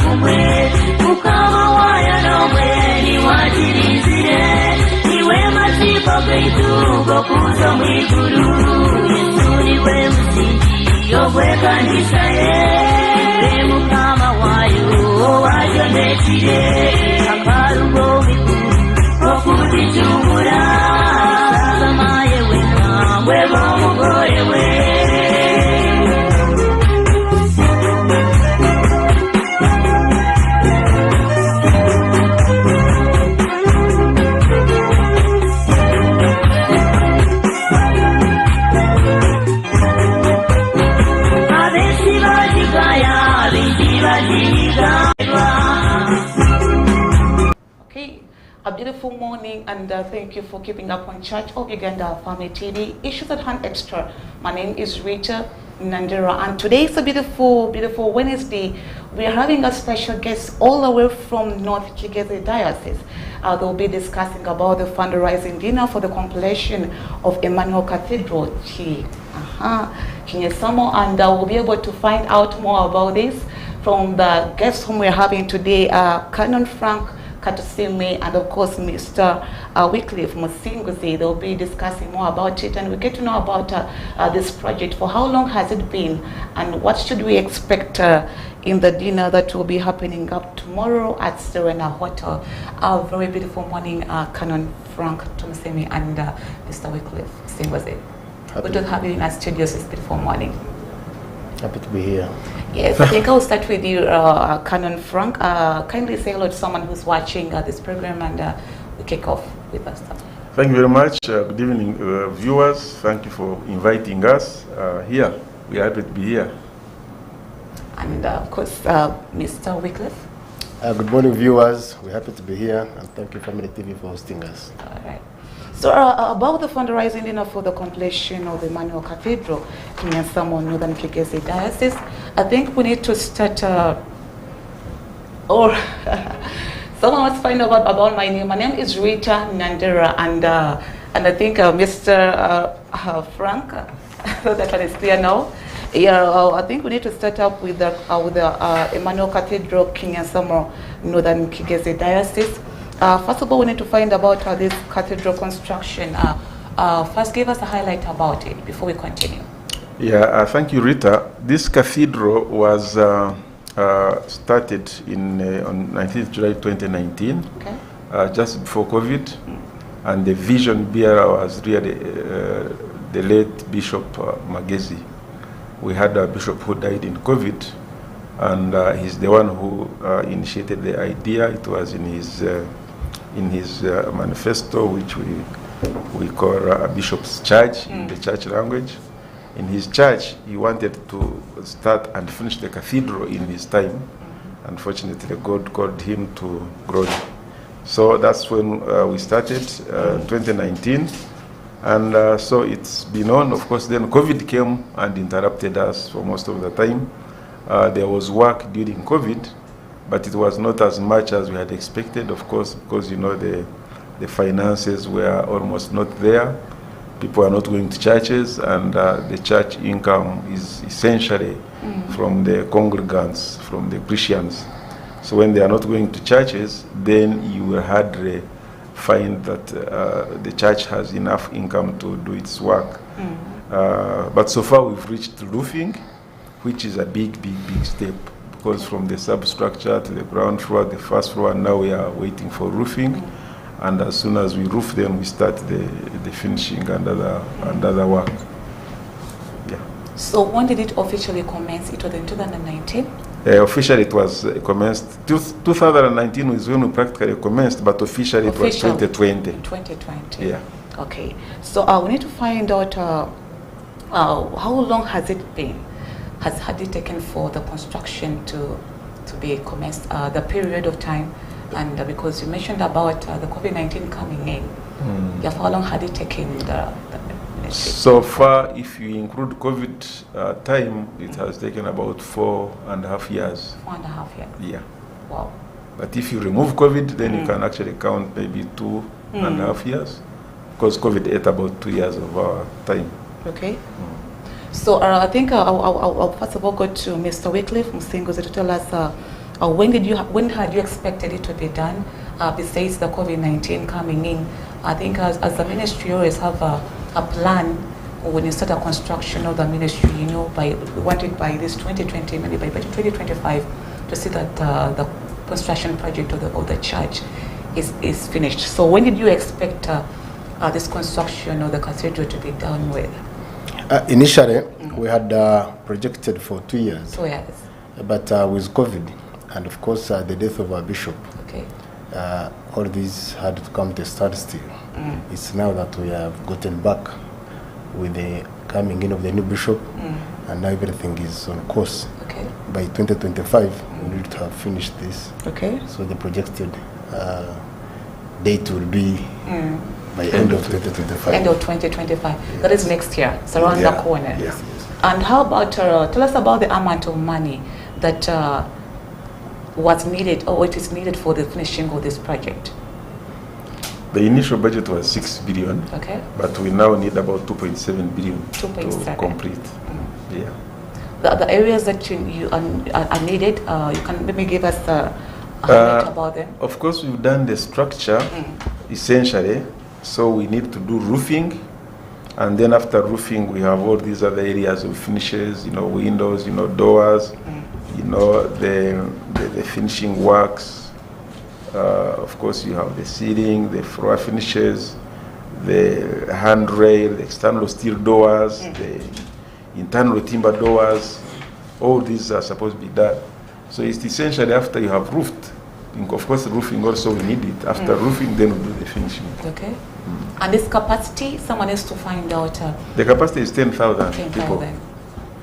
kumwe mukama waya nomwe ni wajirizire niwe masipo geitugo kuzo mwiguru Yesu niwe msingi yogwe kanisa ye mukama wayo wajondekire akarugo mikuru okudijumura samaye wena mwebo mugore we Okay, a beautiful morning, and thank you for keeping up on Church of Uganda Family TV. Issues at Hand Extra. My name is Ritah, Nandera, and today is a beautiful Wednesday. We are having a special guest all the way from North Kigezi Diocese. They'll be discussing about the fundraising dinner for the completion of Emmanuel Cathedral Kinyansano, and we'll be able to find out more about this from the guests whom we're having today, Canon Frank Katusiime, and of course Mr. Wycliffe Musinguzi. They'll be discussing more about it, and we get to know about this project. For how long has it been, and what should we expect in the dinner that will be happening up tomorrow at Serena Hotel? A very beautiful morning, Canon Frank Katusiime and Mr. Wycliffe Musinguzi. Good to have you in our studios this beautiful morning. Happy to be here. Yes, I think I'll start with you, Canon Frank. Kindly say hello to someone who's watching this program, and we kick off with us. Thank you very much. Good evening, viewers. Thank you for inviting us here. We are happy to be here. And of course, Mr. Wycliffe. Good morning, viewers. We're happy to be here, and thank you, Family TV, for hosting us. All right. So about the fundraising dinner for the completion of the Emmanuel Cathedral Kinyansano, Northern Kigezi Diocese, I think we need to start, or someone wants to find out about my name. My name is Ritah Nandera, and I think Mr. Frank, so that one is clear now. Yeah, I think we need to start up with the Emmanuel Cathedral Kinyansano, Northern Kigezi Diocese. First of all, we need to find about this cathedral construction. First, give us a highlight about it before we continue. Yeah, thank you, Ritah. This cathedral was started on 19th July 2019, okay. Just before COVID, and the vision bearer was really the late Bishop Muhwezi. We had a bishop who died in COVID, and he's the one who initiated the idea. It was in his manifesto, which we call a bishop's charge in the church language. In his church, he wanted to start and finish the cathedral in his time. Unfortunately, God called him to glory. So that's when we started, 2019. And so it's been on. Of course, then COVID came and interrupted us for most of the time. There was work during COVID, but it was not as much as we had expected, of course, because, you know, the finances were almost not there. People are not going to churches, and the church income is essentially from the congregants, from the Christians. So when they are not going to churches, then you will hardly find that the church has enough income to do its work. But so far we've reached roofing, which is a big step, because from the substructure to the ground floor, the first floor, now we are waiting for roofing. And as soon as we roof, then we start the finishing and other work. Yeah. So when did it officially commence? It was in 2019? Officially it was commenced, 2019 was when we practically commenced, but officially it was 2020. 2020. Yeah. Okay. So we need to find out how long has it been? Had it taken for the construction to be commenced, the period of time? And because you mentioned about the COVID-19 coming in, yeah, how long had it taken the ministry? So far, if you include COVID time, it has taken about 4.5 years. 4.5 years? Yeah. Wow. But if you remove COVID, then you can actually count maybe 2.5 years, because COVID ate about 2 years of our time. Okay. So I think I'll first of all go to Mr. Wycliffe Musinguzi to tell us when had you expected it to be done? Besides the COVID-19 coming in, I think as the ministry, you always have a plan when you start a construction of the ministry. You know, we wanted by this 2020, maybe by 2025, to see that the construction project of the church is finished. So when did you expect this construction of the cathedral to be done with? Initially, we had projected for 2 years. 2 years. But with COVID, and of course the death of our bishop, okay, all these had to come to a standstill. It's now that we have gotten back with the coming in of the new bishop, and now everything is on course. Okay. By 2025, we need to have finished this. Okay. So the projected date will be by end of 2025. End of 2025. Yes. That is next year. It's around the corner. Yes. And how about, tell us about the amount of money that was needed, or what is needed for the finishing of this project? The initial budget was 6 billion, okay, but we now need about 2.7 billion 2.7 to complete. Yeah. The areas that you are needed, you can maybe give us a highlight about them. Of course, we've done the structure essentially, so we need to do roofing, and then after roofing, we have all these other areas of finishes, you know, windows, you know, doors, you know, the finishing works. Of course, you have the ceiling, the floor finishes, the handrail, the external steel doors, the internal timber doors. All these are supposed to be done. So it's essentially after you have roofed. Of course, the roofing also we need it. After roofing, then we do the finishing. Okay. And this capacity, someone has to find out. The capacity is 10,000 people. 10,000.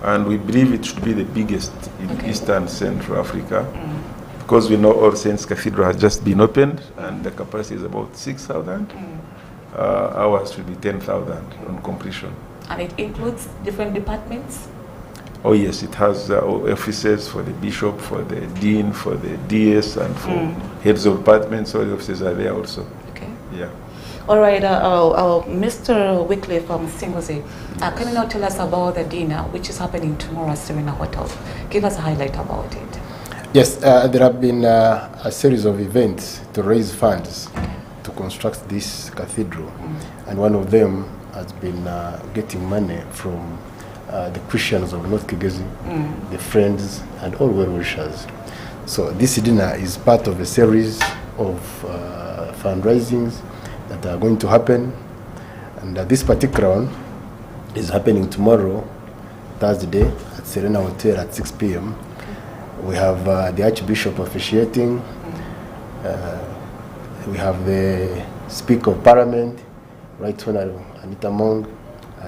And we believe it should be the biggest in Eastern Central Africa. Because we know All Saints Cathedral has just been opened and the capacity is about 6,000. Ours should be 10,000 on completion. And it includes different departments? Oh yes, it has offices for the bishop, for the dean, for the DS, and for heads of departments. All the offices are there also. Okay. Yeah. All right, Mr. Wycliffe from Musinguzi, can you now tell us about the dinner, which is happening tomorrow at Serena Hotel? Give us a highlight about it. Yes, there have been a series of events to raise funds to construct this cathedral, and one of them has been getting money from the Christians of North Kigezi, the friends, and all well-wishers. So this dinner is part of a series of fundraisings that are going to happen, and this particular one is happening tomorrow, Thursday, at Serena Hotel at 6 p.m. We have the Archbishop officiating. We have the Speaker of Parliament, Right Honorable Anita Mong,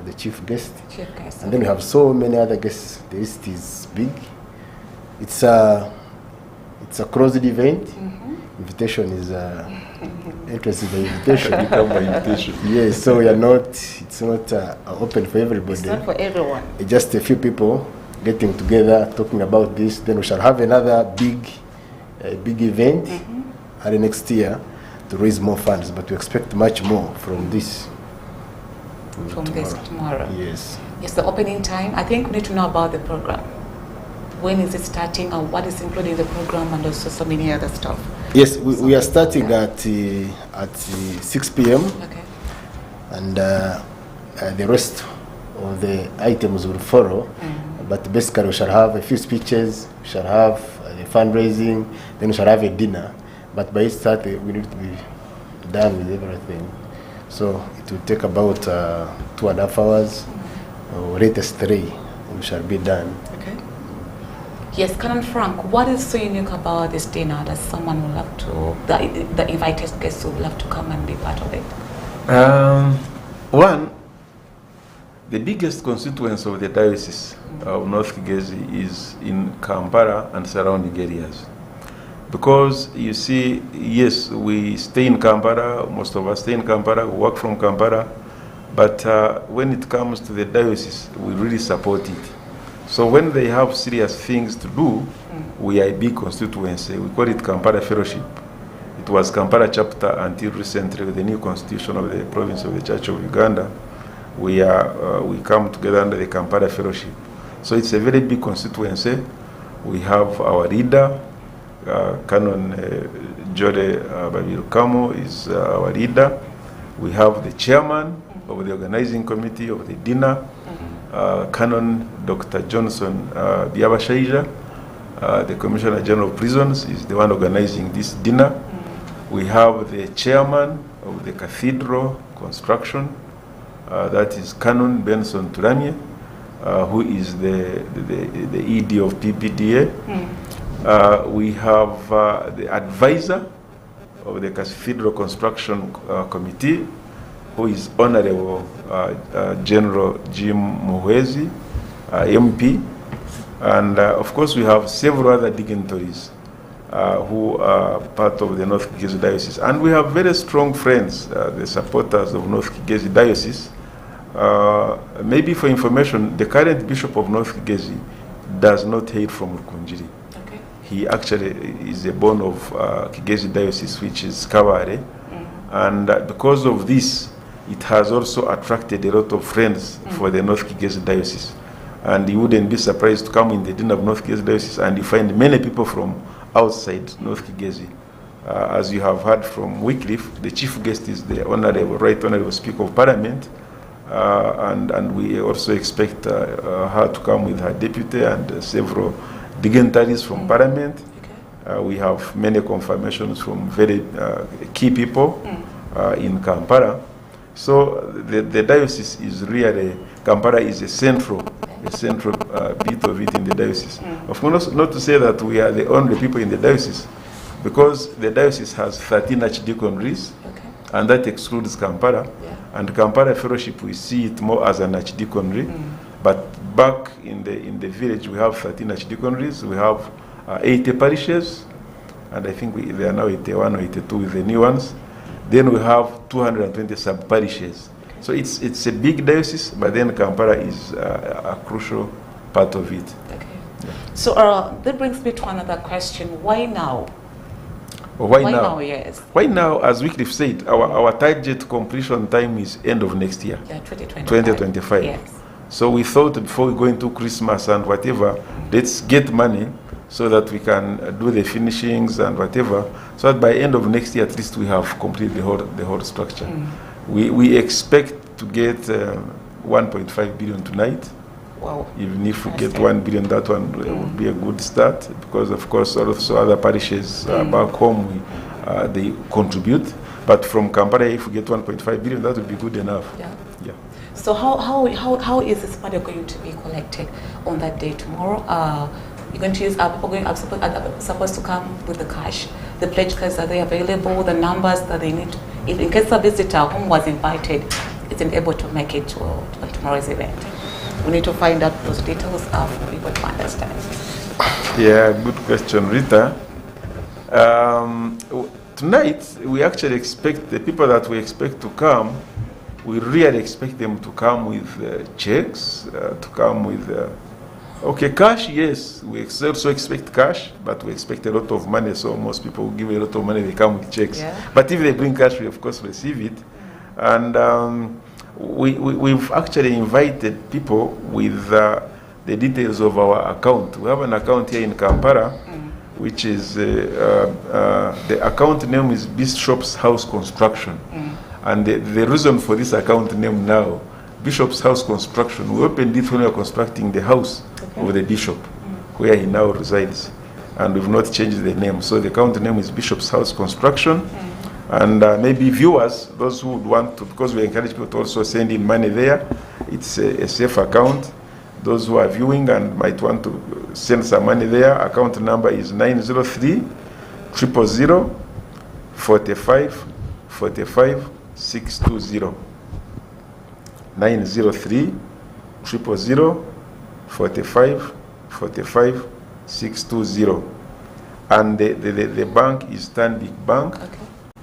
the chief guest. And then we have so many other guests. The list is big. It's a closed event. Invitation is interest in the invitation. Come by invitation. Yes, so we are not. It's not open for everybody. It's not for everyone. It's just a few people getting together, talking about this. Then we shall have another big event early next year to raise more funds. But we expect much more from this. From this tomorrow. Yes. Yes, the opening time. I think we need to know about the program. When is it starting, and what is included in the program, and also so many other stuff. Yes, we are starting at 6 p.m. Okay. And the rest of the items will follow. But basically, we shall have a few speeches, we shall have the fundraising, then we shall have a dinner. But by start, we need to be done with everything. So it will take about 2.5 hours, or latest 3, we shall be done. Okay. Yes, Canon Frank, what is so unique about this dinner that someone will have to, the invited guests will have to come and be part of it? One, the biggest constituency of the Diocese of North Kigezi is in Kampala and surrounding areas. Because you see, yes, we stay in Kampala, most of us stay in Kampala, we work from Kampala, but when it comes to the diocese, we really support it. So when they have serious things to do, we are a big constituency. We call it Kampala Fellowship. It was Kampala chapter until recently with the new constitution of the province of the Church of Uganda. We come together under the Kampala Fellowship. So it's a very big constituency. We have our leader, Canon Jode Babilukamo is our leader. We have the chairman of the organizing committee of the dinner, Canon Dr. Johnson Biabashaija, the Commissioner General of Prisons, is the one organizing this dinner. We have the chairman of the cathedral construction, that is Canon Benson Turamye, who is the ED of PPDA. We have the advisor of the Cathedral Construction Committee, who is Honorable General Jim Muhwezi, MP. And of course, we have several other dignitaries who are part of the North Kigezi Diocese. And we have very strong friends, the supporters of North Kigezi Diocese. Maybe for information, the current Bishop of North Kigezi does not hail from Rukunjiri. Okay. He actually is a born of Kigezi Diocese, which is Kaware. And because of this, it has also attracted a lot of friends for the North Kigezi Diocese. And you wouldn't be surprised to come in the dinner of North Kigezi Diocese and you find many people from outside North Kigezi. As you have heard from Wycliffe, the chief guest is the Honorable, Right Honorable Speaker of Parliament. And we also expect her to come with her deputy and several dignitaries from Parliament. Okay. We have many confirmations from very key people in Kampala. So the diocese is really, Kampala is a central bit of it in the diocese. Of course, not to say that we are the only people in the diocese, because the diocese has 13 archdeaconries, and that excludes Kampala. Yeah. And Kampala Fellowship, we see it more as an archdeaconry. But back in the village, we have 13 archdeaconries. We have 80 parishes, and I think they are now 81 or 82 with the new ones. Then we have 220 sub-parishes. So it's a big diocese, but then Kampala is a crucial part of it. Okay. Yeah. So that brings me to another question. Why now? Why now? Yes. Why now? As Wycliffe said, our target completion time is end of next year. Yeah, 2025. 2025. Yes. So we thought before we go into Christmas and whatever, let's get money so that we can do the finishings and whatever, so that by end of next year at least we have completed the whole structure. We expect to get 1.5 billion tonight. Wow. Even if we get 1 billion, that one would be a good start, because of course also other parishes back home they contribute. But from Kampala, if we get 1.5 billion, that would be good enough. Yeah. Yeah. So how is this money going to be collected on that day tomorrow? You're going to use, are people supposed to come with the cash? The pledge cards, are they available? The numbers that they need, if in case a visitor whom was invited isn't able to make it to tomorrow's event. We need to find out those details for people to understand. Yeah, good question, Ritah. Tonight, we actually expect the people that we expect to come, we really expect them to come with checks, to come with cash, yes. We also expect cash, but we expect a lot of money, so most people who give a lot of money, they come with checks. Yeah. But if they bring cash, we of course receive it. And we've actually invited people with the details of our account. We have an account here in Kampala, which is, the account name is Bishop's House Construction. And the reason for this account name now, Bishop's House Construction, we opened it when we were constructing the house of the bishop, where he now resides. And we've not changed the name. So the account name is Bishop's House Construction. And maybe viewers, those who would want to, because we encourage people to also send in money there, it's a safe account. Those who are viewing and might want to send some money there, account number is 903 000 45 45 620. 903 000 45 45 620. And the bank is Stanbic Bank. Okay.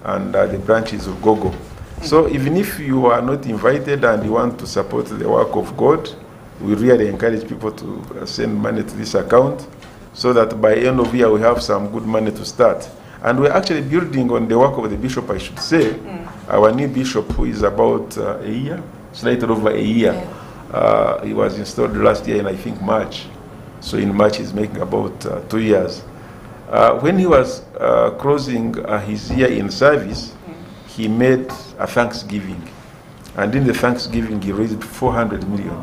And the branch is Ugogo. So even if you are not invited and you want to support the work of God, we really encourage people to send money to this account, so that by end of year we have some good money to start. And we're actually building on the work of the bishop, I should say. Our new bishop, who is about a year, slightly over a year. Yeah. He was installed last year in, I think, March. So in March he's making about 2 years. When he was closing his year in service, he made a Thanksgiving. And in the Thanksgiving, he raised 400 million,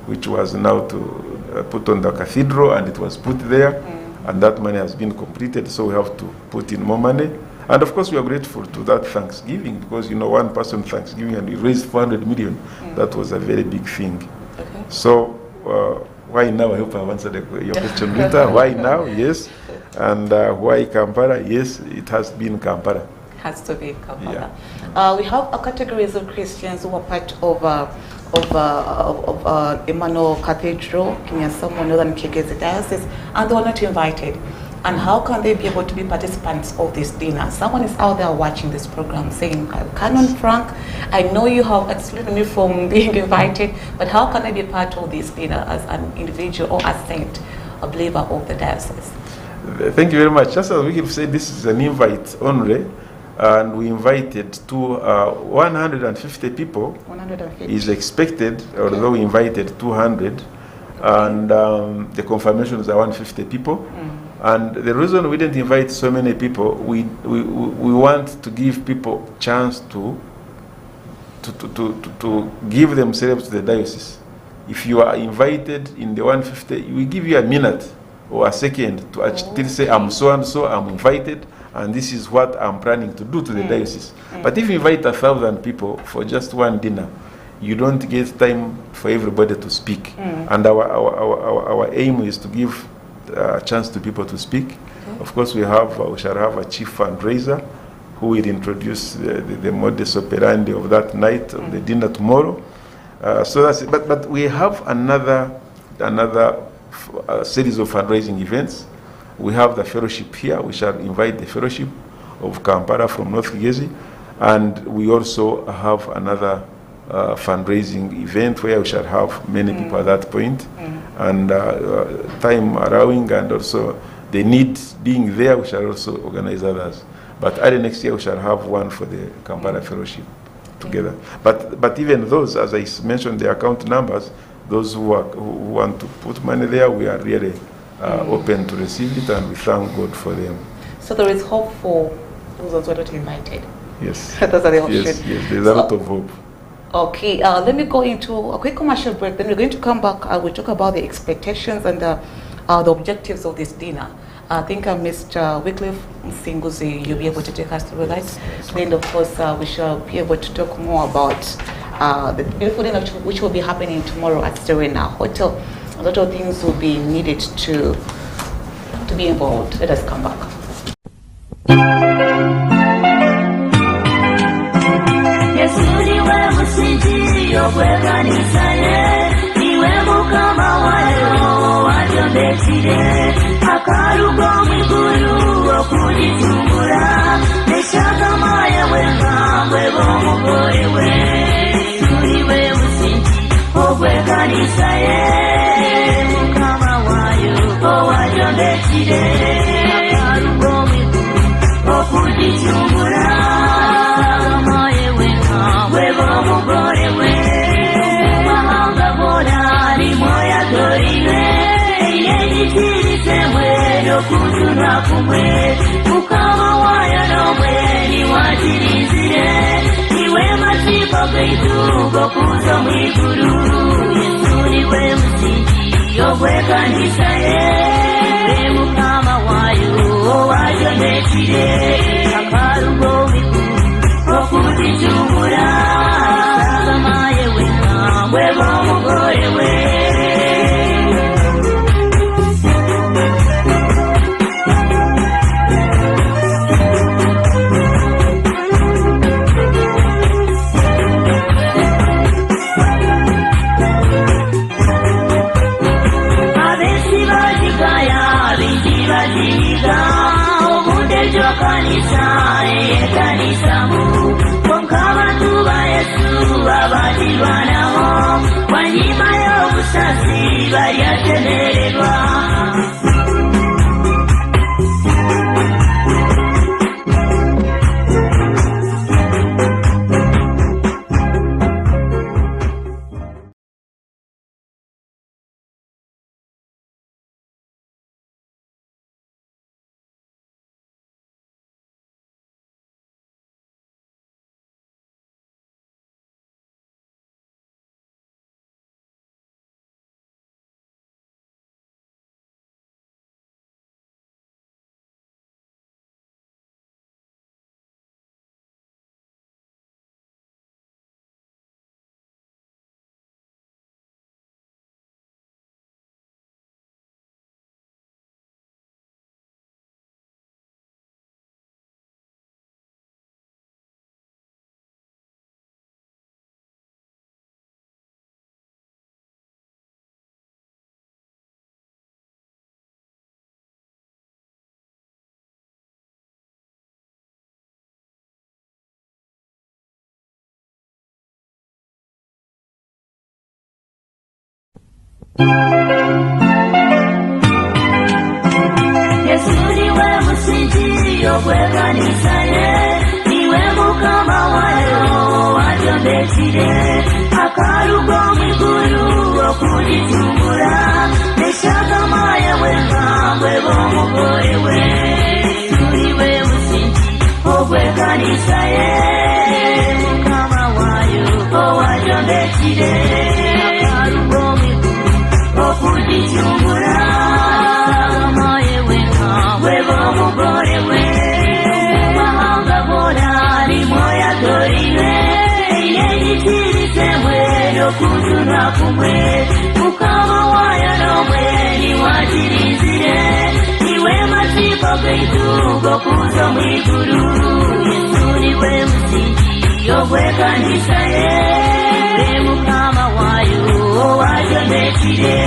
which was now to put on the cathedral, and it was put there. And that money has been completed, so we have to put in more money. And of course, we are grateful to that Thanksgiving, because, one person Thanksgiving and we raised 400 million. That was a very big thing. Okay. So, why now? I hope I've answered your question, Ritah. Why now? Yes. And why Kampala? Yes, it has been Kampala. Has to be Kampala. Yeah. We have a categories of Christians who are part of Emmanuel Cathedral Kinyansano, Northern Kigezi Diocese, and they were not invited. And how can they be able to be participants of this dinner? Someone is out there watching this program saying, Canon Frank, I know you have excluded me from being invited, but how can I be part of this dinner as an individual or as saint, a believer of the diocese? Thank you very much. Just as we have said, this is an invite only, and we invited to 150 people. 150 is expected, although we invited 200, and the confirmations are 150 people. And the reason we didn't invite so many people, we want to give people chance to give themselves to the diocese. If you are invited in the 150, we give you a minute or a second to actually say, I'm so and so, I'm invited, and this is what I'm planning to do to the diocese. But if you invite 1,000 people for just one dinner, you don't get time for everybody to speak. And our aim is to give a chance to people to speak. Of course, we shall have a chief fundraiser who will introduce the modus operandi of that night of the dinner tomorrow. So that's it. But we have another series of fundraising events. We have the fellowship here. We shall invite the fellowship of Kampala from North Kigezi, and we also have another fundraising event where we shall have many people at that point. And time allowing, and also the need being there, we shall also organize others. But early next year, we shall have one for the Kampala Fellowship together. But even those, as I mentioned, the account numbers, those who want to put money there, we are really open to receive it, and we thank God for them. So there is hope for those who are not invited. Yes. Those are the options. Yes, there's a lot of hope. Okay, let me go into a quick commercial break. Then we're going to come back. We'll talk about the expectations and the objectives of this dinner. I think Mr. Wycliffe Musinguzi, you'll be able to take us through that. Then, of course, we shall be able to talk more about the beautiful dinner which will be happening tomorrow at Serena Hotel. A lot of things will be needed to be involved. Let us come back. Yesu niwe musingi ogw'ekkanisa ye, niwe mukama wayo wagyondekire, akalugo mwigulu okugitumbula, neshagama yewe nkambwe b'omugole we. Yesu niwe musingi ogw'ekkanisa ye, mukama wayo owagyondekire, akalugo mwigulu okugitumbula, okuzuna kumwe mukama wayo n'omweni wakirizire, niwe masipa gaitu gokuza mwigulu. Yesu niwe musingi ogw'ekkanisa ye, niwe mukama wayo owagyondekire,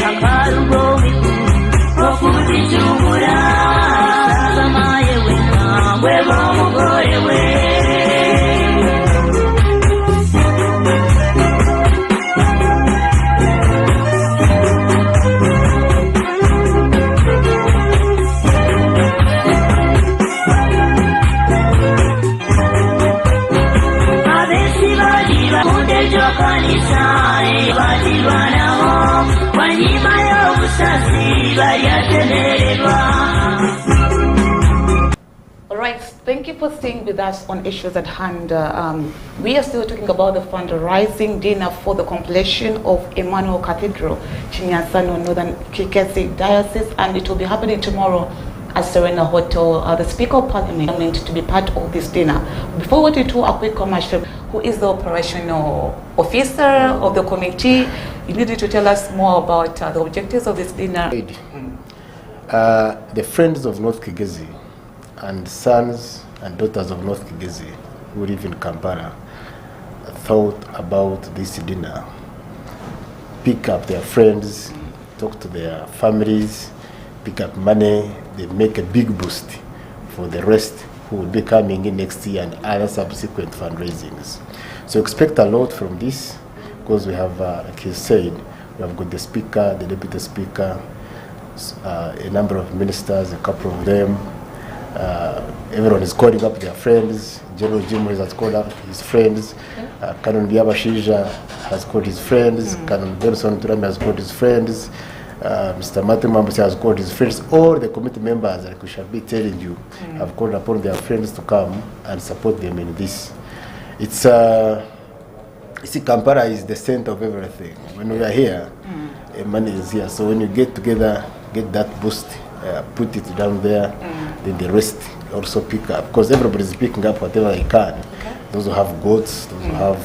akalugo mwigulu okuzitumbula, sagama yewe nkambwe b'omugole we. Alright, thank you for staying with us on Issues at Hand. We are still talking about the fundraising dinner for the completion of Emmanuel Cathedral Kinyansano, Northern Kikesi Diocese, and it will be happening tomorrow at Serena Hotel. The Speaker of Parliament to be part of this dinner. Before we do a quick commercial, who is the operational officer of the committee? You need to tell us more about the objectives of this dinner. The Friends of North Kigezi and sons and daughters of North Kigezi who live in Kampala thought about this dinner, pick up their friends, talk to their families, pick up money, they make a big boost for the rest who will be coming in next year and other subsequent fundraisings. So expect a lot from this, because we have, like he said, we have got the speaker, the deputy speaker, a number of ministers, a couple of them. Everyone is calling up their friends. General Jim has called up his friends. Canon Biabashija has called his friends. Canon Benson Turami has called his friends. Mr. Matthew Mambusi has called his friends. All the committee members, like we shall be telling you, have called upon their friends to come and support them in this. It's you see, Kampala is the center of everything. When we are here, money is here. So when you get together, get that boost, put it down there, then the rest also pick up. Because everybody is picking up whatever they can. Okay. Those who have goats, those who have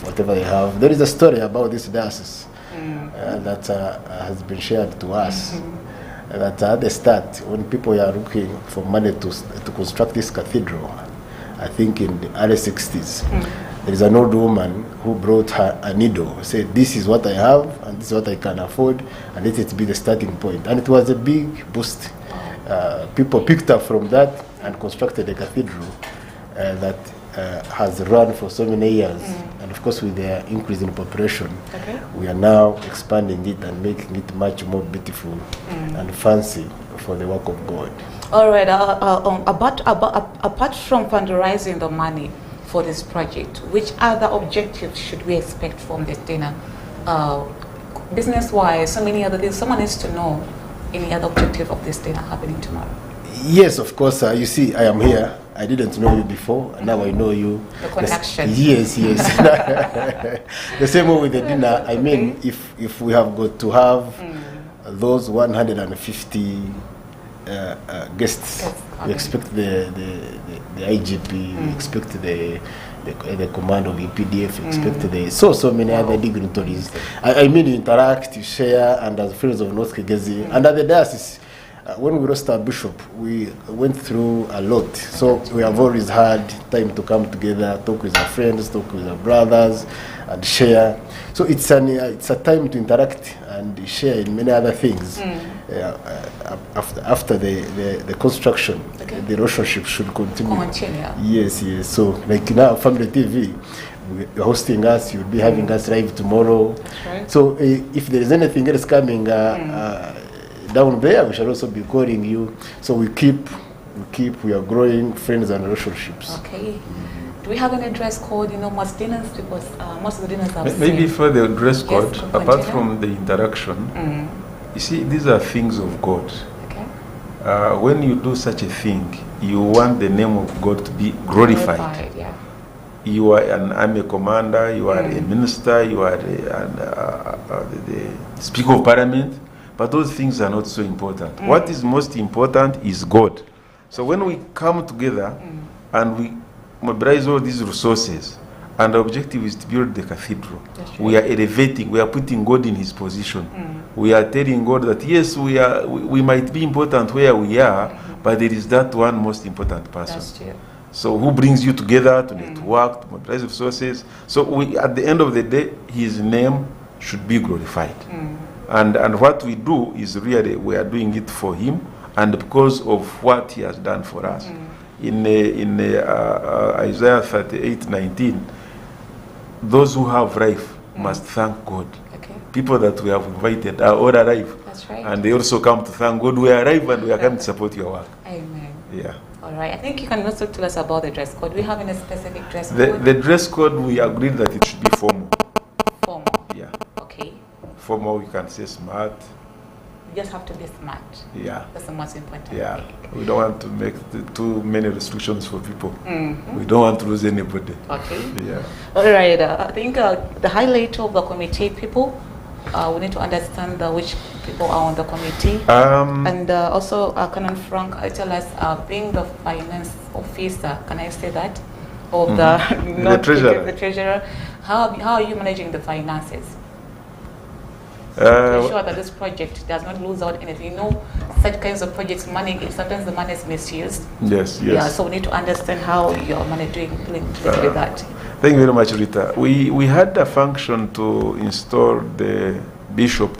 whatever they have. There is a story about this diocese that has been shared to us. That at the start, when people are looking for money to construct this cathedral, I think in the early 60s, there is an old woman who brought her a needle, said, this is what I have, and this is what I can afford, and let it be the starting point. And it was a big boost. People picked up from that and constructed a cathedral that has run for so many years. And of course, with the increase in population, we are now expanding it and making it much more beautiful and fancy for the work of God. All right, apart from fundraising the money for this project, which other objectives should we expect from this dinner? Business-wise, so many other things. Someone needs to know any other objective of this dinner happening tomorrow. Yes, of course. You see, I am here. I didn't know you before, and now I know you. The connection. Yes. The same way with the dinner. I mean, if we have got to have those 150 guests, we expect the IGP, we expect the command of EPDF, we expect so many other dignitaries. I mean, you interact, you share, and as friends of North Kigezi, and at the diocese, when we lost our bishop, we went through a lot. So we have always had time to come together, talk with our friends, talk with our brothers, and share. So it's a time to interact and share in many other things. After the construction, the relationship should continue. Continue. Yes. So like now, Family TV, you're hosting us, you'll be having us live tomorrow. That's right. So if there is anything else coming down there, we shall also be calling you. So we are growing friends and relationships. Okay. Do we have any dress code? Most dinners, because most of the dinners I've Maybe seen. for the dress code, Yes, apart continue. from the interaction, you see, these are things of God. Okay. When you do such a thing, you want the name of God to be glorified. Yeah. You are an army commander, you are a minister, you are the Speaker of Parliament, but those things are not so important. What is most important is God. So when we come together and we mobilize all these resources, and the objective is to build the cathedral, we are elevating, we are putting God in his position. We are telling God that yes, we might be important where we are, but there is that one most important person. That's true. So who brings you together to network, to mobilize resources. So at the end of the day, his name should be glorified. And what we do is really, we are doing it for him and because of what he has done for us. In Isaiah 38:19, those who have life must thank God. Okay. People that we have invited are all alive. That's right. And they also come to thank God. We are alive and we are coming to support your work. Amen. Yeah. All right. I think you can also tell us about the dress code. Do we have any specific dress The code? dress code, we agreed that it should be formal. Formal. Yeah. Okay. Formal, you can say smart. You just have to be smart. Yeah. That's the most important Yeah. thing. We don't want to make too many restrictions for people. We don't want to lose anybody. Okay. Yeah. All right. I think the highlight of the committee people, we need to understand which people are on the committee. And also, Canon Frank, tell us, being the finance officer, can I say that? Of the treasurer. The treasurer. How are you managing the finances? To ensure that this project does not lose out anything. Such kinds of projects, sometimes the money is misused. Yes, yes. Yeah, so we need to understand how your money doing with that. Thank you very much, Ritah. We had a function to install the bishop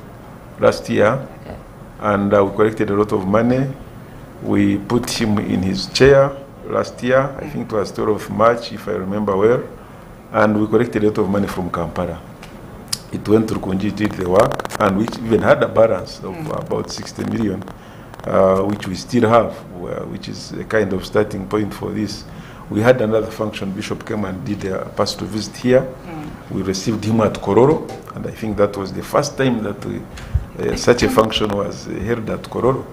last year, Okay. and we collected a lot of money. We put him in his chair last year, I think it was 12th of March, if I remember well, and we collected a lot of money from Kampala. It went to Kunji, did the work, and we even had a balance of about 60 million, which we still have, which is a kind of starting point for this. We had another function. Bishop came and did a pastoral visit here. We received him at Kororo, and I think that was the first time that such a function was held at Kororo.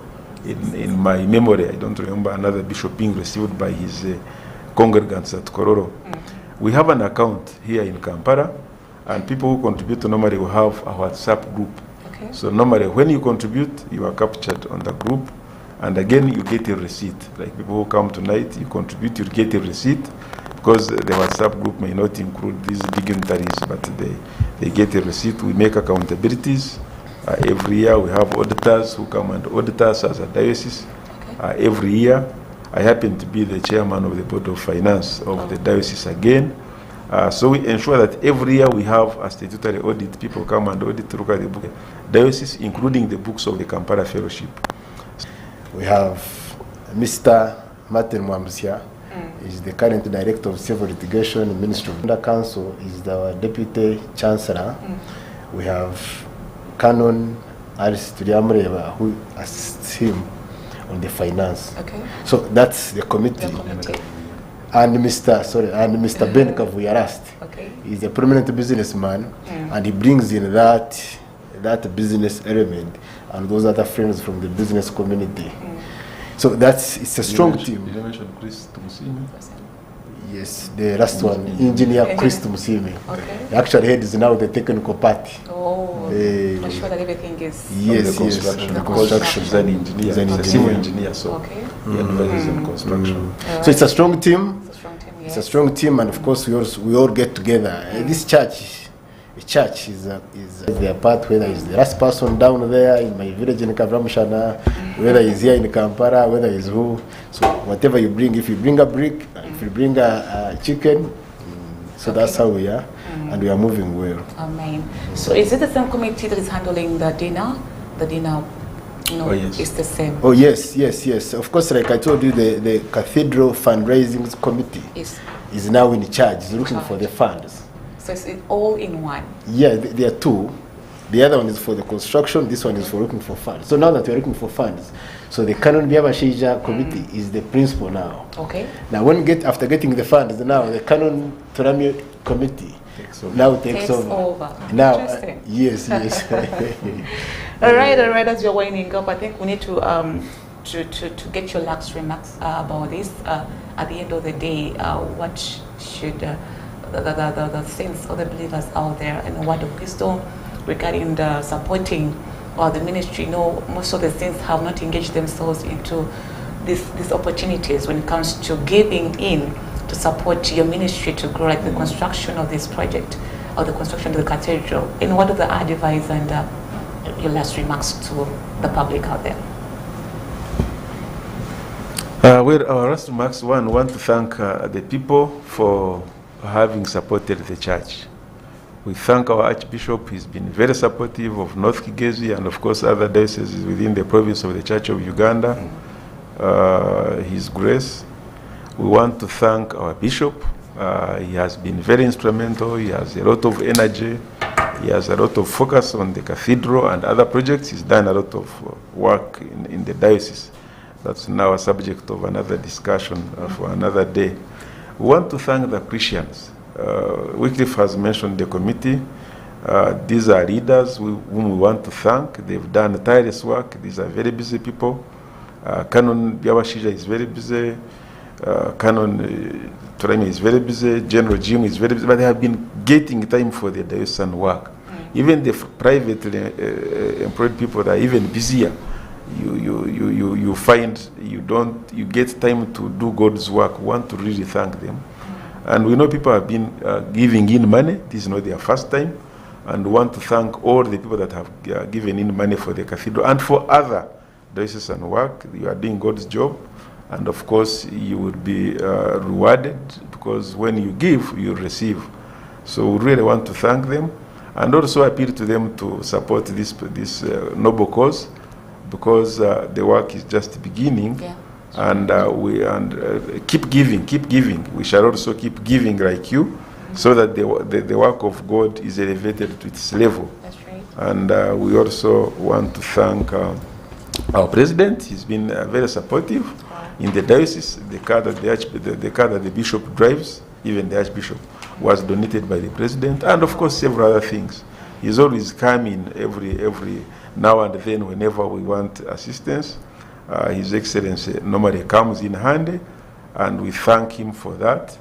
In my memory, I don't remember another bishop being received by his congregants at Kororo. We have an account here in Kampala, and people who contribute normally will have a WhatsApp group. Okay. So normally when you contribute, you are captured on the group, and again you get a receipt. Like people who come tonight, you contribute, you get a receipt, because the WhatsApp group may not include these dignitaries, but they get a receipt. We make accountabilities. Every year we have auditors who come and audit us as a diocese. Okay. Every year, I happen to be the chairman of the Board of Finance of the diocese again. So we ensure that every year we have a statutory audit. People come and audit, look at the book, diocese, including the books of the Kampala Fellowship. We have Mr. Martin Mwambusia, is the current director of civil litigation, Ministry of the Council, is the deputy chancellor. We have Canon Aris Tuliamreva, who assists him on the finance. Okay. So that's the committee. The committee. And Mr. Ben Kavuyarast. Okay. He's a prominent businessman, and he brings in that business element and those other friends from the business community. So it's a strong team. Did you mention Katusiime? Yes, the last one, engineer Katusiime. Okay. He actually heads now the technical party. Oh, to sure that everything is. Yes, the construction. the Because construction. he's an engineer, He's an he's a civil engineer. engineer, so Okay. he advises on construction. So it's a strong team. It's a strong team, It's yes. a strong team, and of course we all get together. This church is their part, whether it's the last person down there in my village in Kavramushana, whether he's here in Kampala, whether he's who. So whatever you bring, if you bring a brick, if you bring a chicken, so that's how we are, and we are moving well. Amen. So is it the same committee that is handling the dinner? The dinner, Oh, yes. it's the same. Oh yes. Of course, like I told you, the Cathedral Fundraising Committee It's is now in charge, is looking for the funds. So it's all in one? Yeah, there are two. The other one is for the construction, this one is for looking for funds. So now that we're looking for funds, so the Canon Byabashaija committee is the principal now. Okay. Now after getting the funds, now the Canon Turamyo committee now takes over. Now, yes. All right, as you're winding up, I think we need to get your last remarks about this. At the end of the day, what should the saints or the believers out there and what of wisdom regarding the supporting or the ministry? Most of the saints have not engaged themselves into these opportunities when it comes to giving in to support your ministry to grow, like the construction of this project or the construction of the cathedral. And what are the advice and your last remarks to the public out there? Well, our last remarks, we want to thank the people for having supported the church. We thank our Archbishop. He's been very supportive of North Kigezi and of course other dioceses within the province of the Church of Uganda. His Grace. We want to thank our Bishop. He has been very instrumental. He has a lot of energy. He has a lot of focus on the cathedral and other projects. He's done a lot of work in the diocese. That's now a subject of another discussion for another day. We want to thank the Christians. Wycliffe has mentioned the committee. These are leaders whom we want to thank. They've done tireless work. These are very busy people. Canon Byabashaija is very busy. Canon Turami is very busy. General Jim is very busy. But they have been getting time for the diocesan work. Even the privately employed people that are even busier. You find you get time to do God's work. We want to really thank them. And we know people have been giving in money. This is not their first time. And we want to thank all the people that have given in money for the cathedral and for other diocesan work. You are doing God's job. And of course, you will be rewarded because when you give, you receive. So we really want to thank them and also appeal to them to support this noble cause because the work is just beginning. Yeah. And keep giving. We shall also keep giving like you, so that the work of God is elevated to its level. That's right. And we also want to thank our president. He's been very supportive in the diocese. The car that the bishop drives, even the archbishop, was donated by the president, and of course several other things. He's always coming every now and then whenever we want assistance. His Excellency normally comes in handy, and we thank him for that.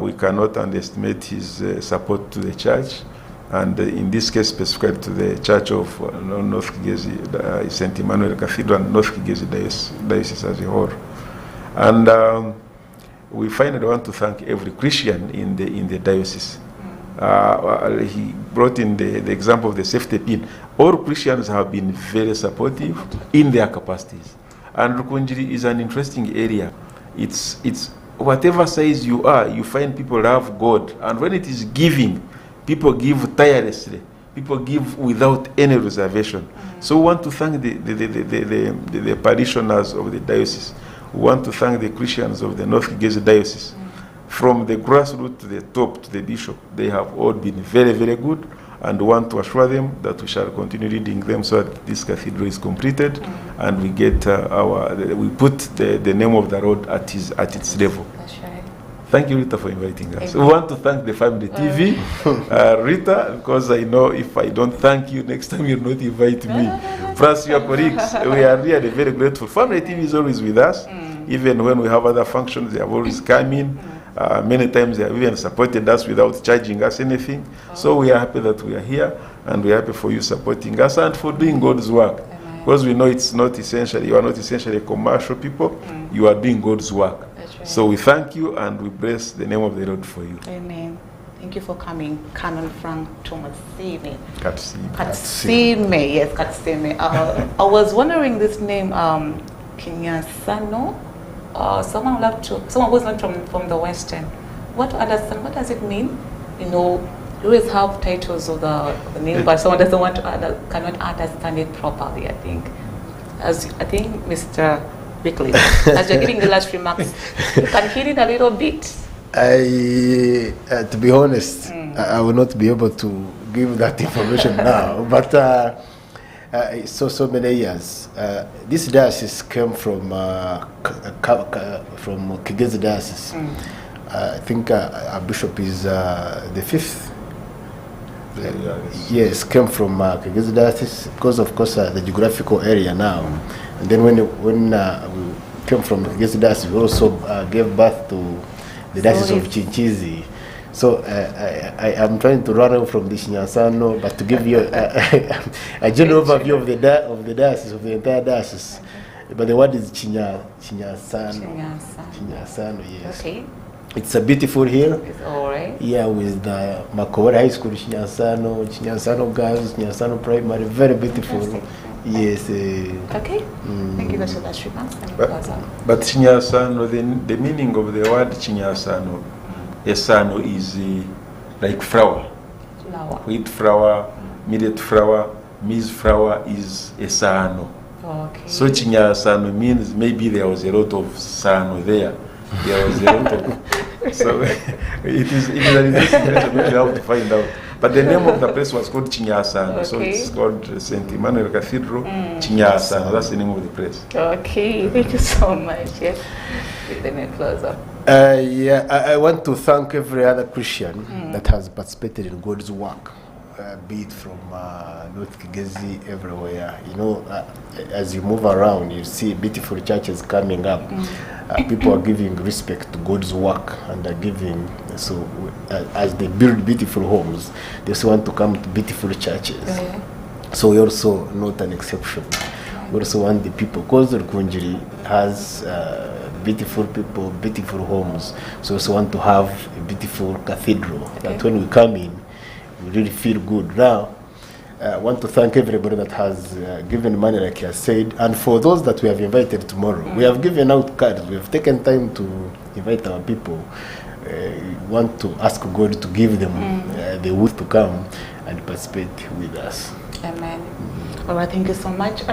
We cannot underestimate his support to the church, and in this case specifically to the Church of North Kigezi, St. Emmanuel Cathedral and North Kigezi Diocese as a whole. And we finally want to thank every Christian in the diocese. He brought in the example of the safety pin. All Christians have been very supportive in their capacities. And Rukunjiri is an interesting area. It's whatever size you are, you find people love God. And when it is giving, people give tirelessly. People give without any reservation. So we want to thank the parishioners of the diocese. We want to thank the Christians of the North Kigezi Diocese. From the grassroots to the top, to the bishop, they have all been very, very good, and want to assure them that we shall continue leading them so that this cathedral is completed, and we get we put the name of the road at its level. That's right. Thank you, Ritah, for inviting us. We want to thank the Family TV, Ritah, because I know if I don't thank you, next time you'll not invite me. Plus your colleagues, we are really very grateful. Family TV is always with us, even when we have other functions, they have always come in. Many times they have even supported us without charging us anything. So we are happy that we are here, and we are happy for you supporting us and for doing God's work. Because we know it's not essentially, you are not essentially commercial people, you are doing God's work. Right. So we thank you and we bless the name of the Lord for you. Amen. Thank you for coming, Canon Frank Katusiime. Katusiime. Yes, Katusiime. I was wondering this name, Kinyansano. Someone who's not from the Western. What does it mean? You know, you always have titles of the name, but someone doesn't want to cannot understand it properly. I think Mr. Wycliffe, as you're giving the last remarks, you can hear it a little bit. To be honest, I will not be able to give that information now. But so many years. This diocese came from Kigezi diocese. I think our bishop is the fifth. Yes, came from Kigezi diocese because, of course, the geographical area now. And then when we came from Kigezi diocese, we also gave birth to the diocese of Chinchizi. So I'm trying to run away from the Kinyansano, but to give you a general overview of the diocese, of the entire diocese. But the word is Kinyansano. Kinyansano, yes. Okay. It's a beautiful hill. It's all right. Yeah, with the Makowera High School, Kinyansano Girls, Kinyansano Primary, very beautiful. Fantastic. Yes. Okay. Thank you so much, But Kinyansano, the meaning of the word Kinyansano, Esano is like flower. Wheat flour, millet flour, maize flour is Esano. Okay. So Kinyansano means maybe there was a lot of sano there. There was a lot of. So it is an investigation which we have to find out. But the name of the place was called Kinyansano. Okay. So it's called St. Emmanuel Cathedral Kinyansano. That's the name of the place. Okay, thank you so much. Yes, with the name closer. I want to thank every other Christian that has participated in God's work, be it from North Kigezi, everywhere. You know, as you move around, you see beautiful churches coming up. People are giving respect to God's work and are giving. So, as they build beautiful homes, they also want to come to beautiful churches. So we also not an exception. We also want the people, because Rukunjiri has beautiful people, beautiful homes. So we also want to have a beautiful cathedral that when we come in, we really feel good. Now, I want to thank everybody that has given money, like I said, and for those that we have invited tomorrow. We have given out cards. We have taken time to invite our people. We want to ask God to give them the will to come and participate with us. Amen. All right, thank you so much.